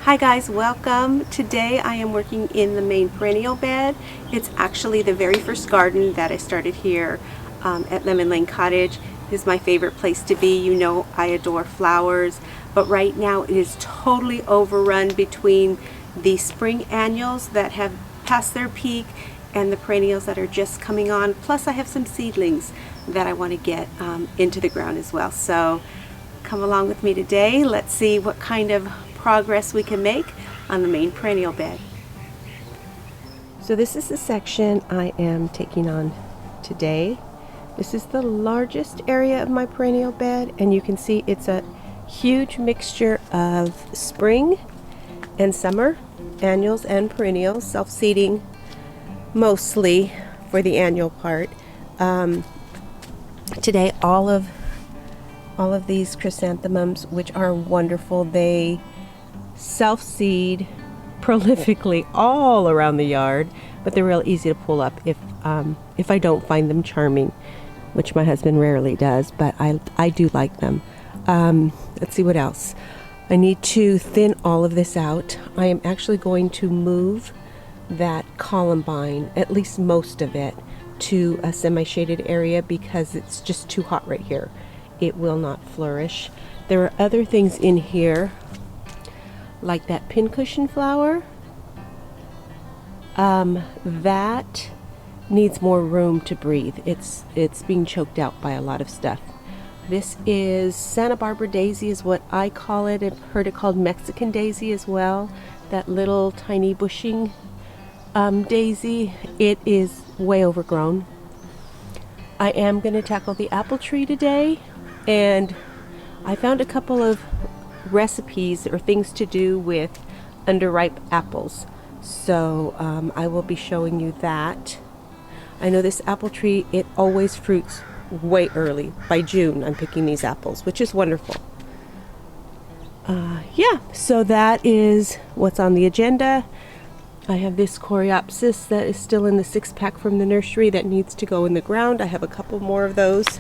Hi guys, welcome. Today I am working in the main perennial bed. It's actually the very first garden that I started here at Lemon Lane Cottage. This is my favorite place to be. You know I adore flowers, but right now it is totally overrun between the spring annuals that have passed their peak and the perennials that are just coming on. Plus I have some seedlings that I want to get into the ground as well. So come along with me today. Let's see what kind of progress we can make on the main perennial bed. So this is the section I am taking on today. This is the largest area of my perennial bed, and you can see it's a huge mixture of spring and summer annuals and perennials, self-seeding mostly for the annual part. Today all of these chrysanthemums, which are wonderful, they self-seed prolifically all around the yard, but they're real easy to pull up if I don't find them charming, which my husband rarely does, but I do like them. Let's see what else. I need to thin all of this out. I am actually going to move that columbine, at least most of it, to a semi-shaded area because it's just too hot right here. It will not flourish. There are other things in here like that pincushion flower. That needs more room to breathe. It's being choked out by a lot of stuff. This is Santa Barbara daisy is what I call it. I've heard it called Mexican daisy as well. That little tiny bushing daisy. It is way overgrown. I am going to tackle the apple tree today, and I found a couple of recipes or things to do with underripe apples, so I will be showing you that. I know this apple tree, it always fruits way early. By June I'm picking these apples, which is wonderful. Yeah, so that is what's on the agenda. I have this coreopsis that is still in the 6-pack from the nursery that needs to go in the ground. I have a couple more of those.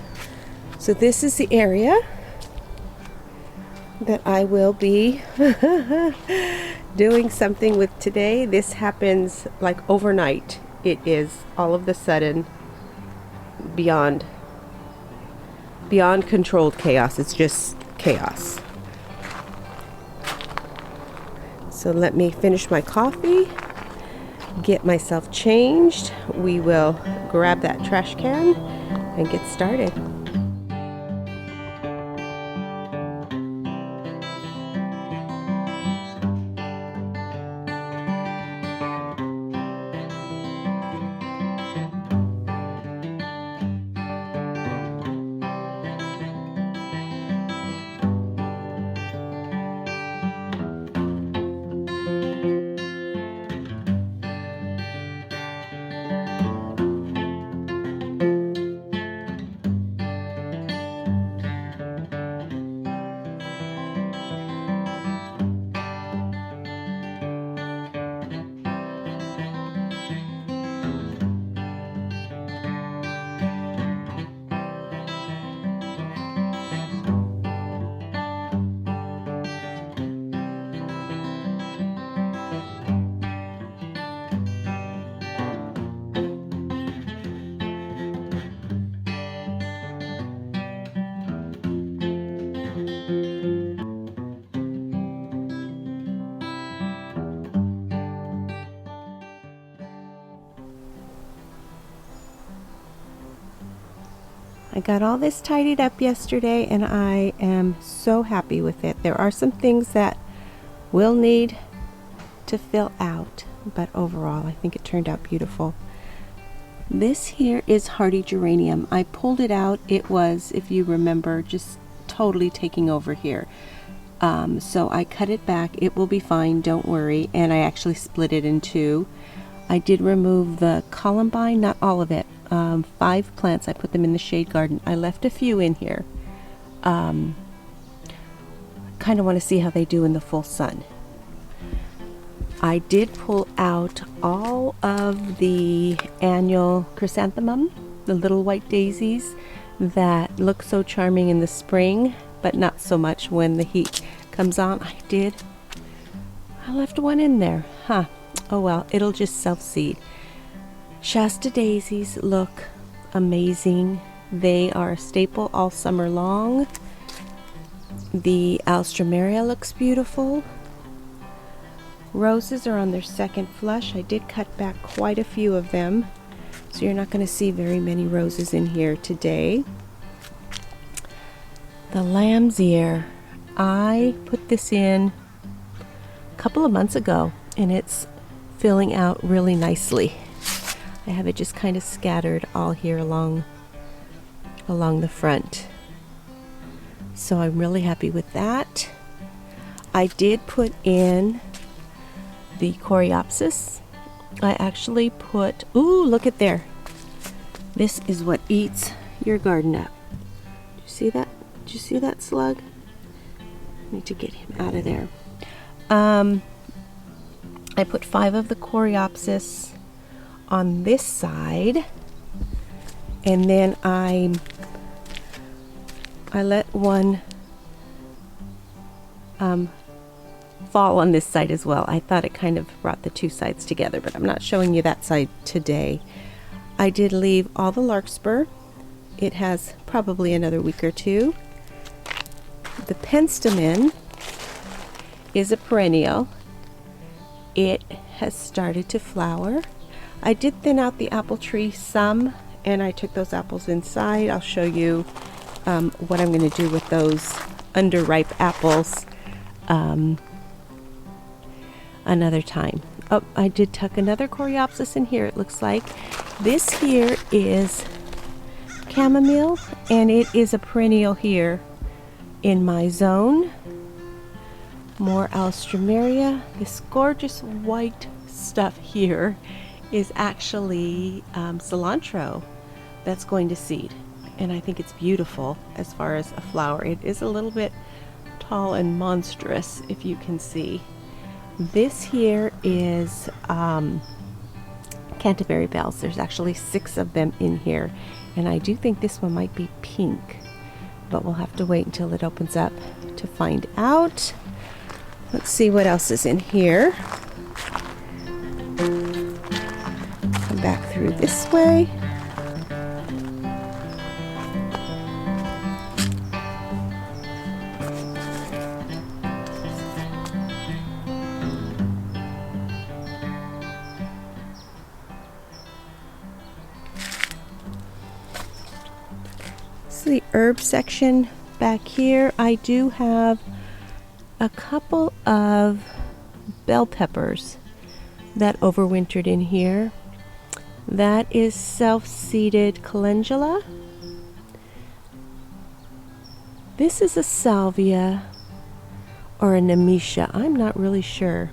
So this is the area that I will be doing something with today. This happens like overnight. It is all of the sudden beyond controlled chaos. It's just chaos. So let me finish my coffee, get myself changed. We will grab that trash can and get started. I got all this tidied up yesterday and I am so happy with it. There are some things that will need to fill out, but overall I think it turned out beautiful. This here is hardy geranium. I pulled it out. It was, if you remember, just totally taking over here. So I cut it back. It will be fine, don't worry. And I actually split it in two. I did remove the columbine, not all of it. 5 plants, I put them in the shade garden. I left a few in here. Kind of want to see how they do in the full sun. I did pull out all of the annual chrysanthemum, the little white daisies that look so charming in the spring, but not so much when the heat comes on. I left one in there. Huh. Oh well, it'll just self-seed. Shasta Daisies look amazing. They are a staple all summer long. The Alstroemeria looks beautiful. Roses are on their second flush. I did cut back quite a few of them, so you're not going to see very many roses in here today. The lamb's ear. I put this in a couple of months ago, and it's filling out really nicely. I have it just kind of scattered all here along the front. So I'm really happy with that. I did put in the coreopsis. I actually put, ooh, look at there. This is what eats your garden up. Did you see that? Did you see that slug? I need to get him out of there. I put 5 of the coreopsis on this side, and then I let one fall on this side as well. I thought it kind of brought the two sides together, but I'm not showing you that side today. I did leave all the larkspur. It has probably another week or two. The Penstemon is a perennial. It has started to flower. I did thin out the apple tree some, and I took those apples inside. I'll show you what I'm going to do with those underripe apples another time. Oh, I did tuck another coreopsis in here, it looks like. This here is chamomile, and it is a perennial here in my zone. More Alstroemeria. This gorgeous white stuff here is actually cilantro that's going to seed, and I think it's beautiful as far as a flower. It is a little bit tall and monstrous, if you can see. This here is Canterbury bells. There's actually 6 of them in here, and I do think this one might be pink, but we'll have to wait until it opens up to find out. Let's see what else is in here. Come back through this way. This is the herb section back here. I do have a couple of bell peppers that overwintered in here. That is self-seeded calendula. This is a salvia or a nemesia. I'm not really sure.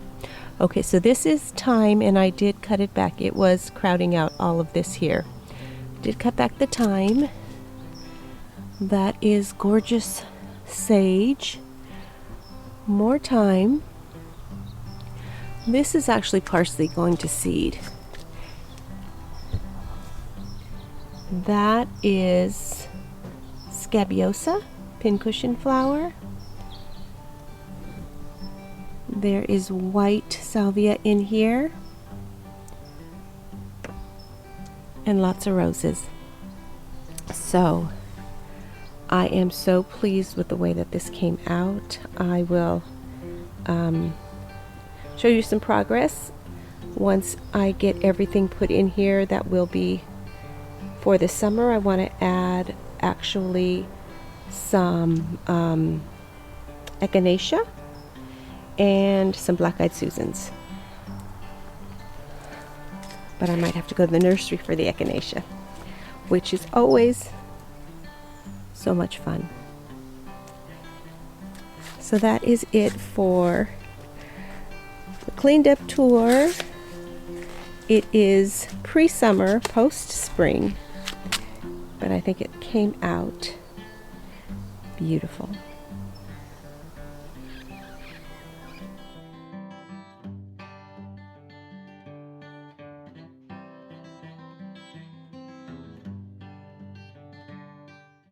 Okay, so this is thyme, and I did cut it back. It was crowding out all of this here. Did cut back the thyme. That is gorgeous sage. More thyme. This is actually parsley going to seed. That is scabiosa, pincushion flower. There is white salvia in here, and lots of roses. So I am so pleased with the way that this came out. I will show you some progress once I get everything put in here. That will be for the summer. I want to add actually some echinacea and some black-eyed Susans. But I might have to go to the nursery for the echinacea, which is always so much fun. So that is it for the cleaned up tour. It is pre-summer, post-spring, but I think it came out beautiful.